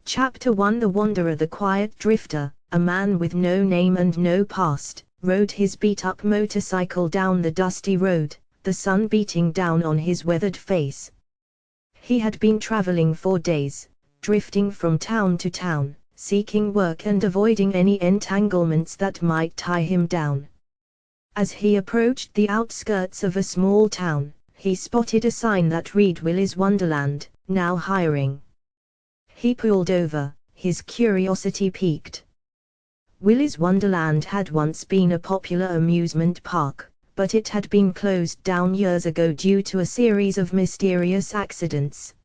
Chapter 1 The Wanderer. The quiet drifter, a man with no name and no past, rode his beat-up motorcycle down the dusty road, the sun beating down on his weathered face. He had been traveling for days, drifting from town to town, seeking work and avoiding any entanglements that might tie him down. As he approached the outskirts of a small town, he spotted a sign that read Willy's Wonderland, now hiring. He pulled over, his curiosity piqued. Willy's Wonderland had once been a popular amusement park, but it had been closed down years ago due to a series of mysterious accidents.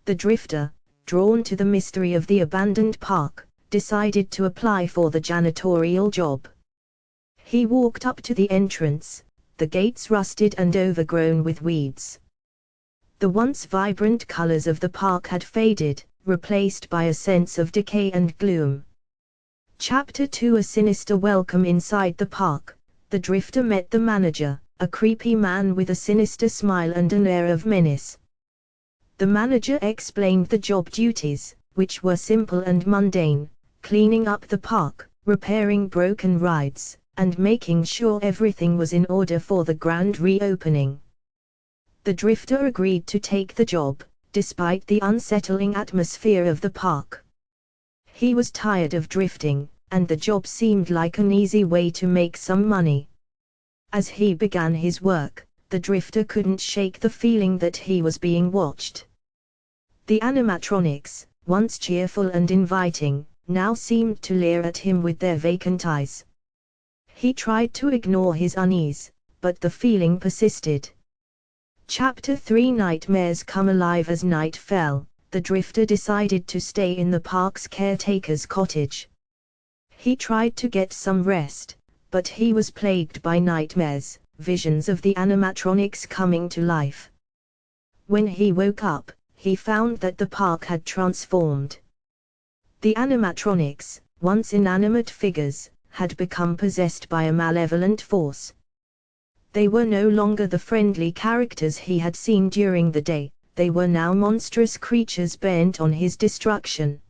The drifter, drawn to the mystery of the abandoned park, decided to apply for the janitorial job. He walked up to the entrance, the gates rusted and overgrown with weeds. The once vibrant colors of the park had faded, replaced by a sense of decay and gloom. Chapter 2 A sinister welcome. Inside the park, the drifter met the manager, a creepy man with a sinister smile and an air of menace. The manager explained the job duties, which were simple and mundane: cleaning up the park, repairing broken rides, and making sure everything was in order for the grand reopening. The drifter agreed to take the job, despite the unsettling atmosphere of the park. He was tired of drifting, and the job seemed like an easy way to make some money. As he began his work, the drifter couldn't shake the feeling that he was being watched. The animatronics, once cheerful and inviting, now seemed to leer at him with their vacant eyes. He tried to ignore his unease, but the feeling persisted. Chapter 3 Nightmares come alive. As night fell, the drifter decided to stay in the park's caretaker's cottage. He tried to get some rest, but he was plagued by nightmares, visions of the animatronics coming to life. When he woke up, he found that the park had transformed. The animatronics, once inanimate figures, had become possessed by a malevolent force. They were no longer the friendly characters he had seen during the day, they were now monstrous creatures bent on his destruction.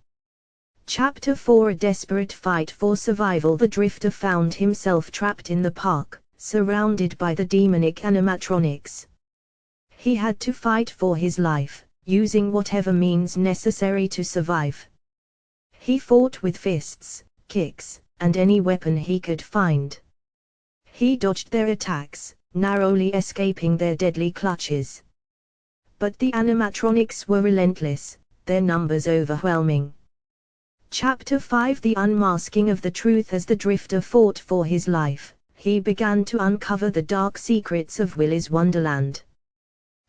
Chapter 4 A desperate fight for survival. The drifter found himself trapped in the park, surrounded by the demonic animatronics. He had to fight for his life, using whatever means necessary to survive. He fought with fists, kicks, and any weapon he could find. He dodged their attacks, narrowly escaping their deadly clutches. But the animatronics were relentless, their numbers overwhelming. Chapter 5 The unmasking of the truth. As the drifter fought for his life, he began to uncover the dark secrets of Willy's Wonderland.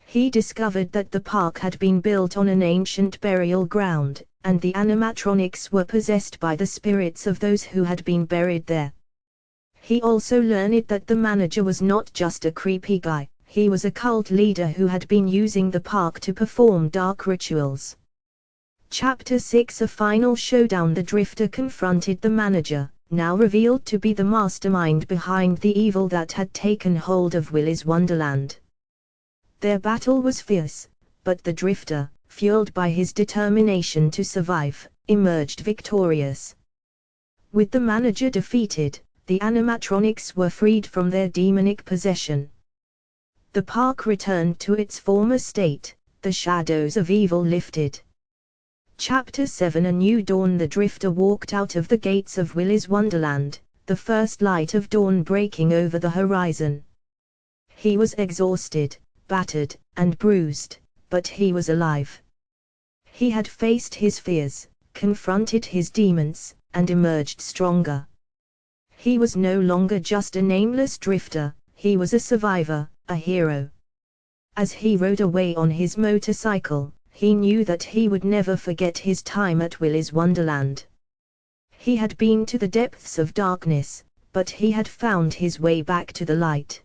He discovered that the park had been built on an ancient burial ground, and the animatronics were possessed by the spirits of those who had been buried there. He also learned that the manager was not just a creepy guy, he was a cult leader who had been using the park to perform dark rituals. Chapter 6 A final showdown. The drifter confronted the manager, now revealed to be the mastermind behind the evil that had taken hold of Willy's Wonderland. Their battle was fierce, but the drifter, fueled by his determination to survive, emerged victorious. With the manager defeated, the animatronics were freed from their demonic possession. The park returned to its former state, the shadows of evil lifted. Chapter 7 A new dawn. The drifter walked out of the gates of Willy's Wonderland, the first light of dawn breaking over the horizon. He was exhausted, battered, and bruised, but he was alive. He had faced his fears, confronted his demons, and emerged stronger. He was no longer just a nameless drifter, he was a survivor, a hero. As he rode away on his motorcycle, he knew that he would never forget his time at Willy's Wonderland. He had been to the depths of darkness, but he had found his way back to the light.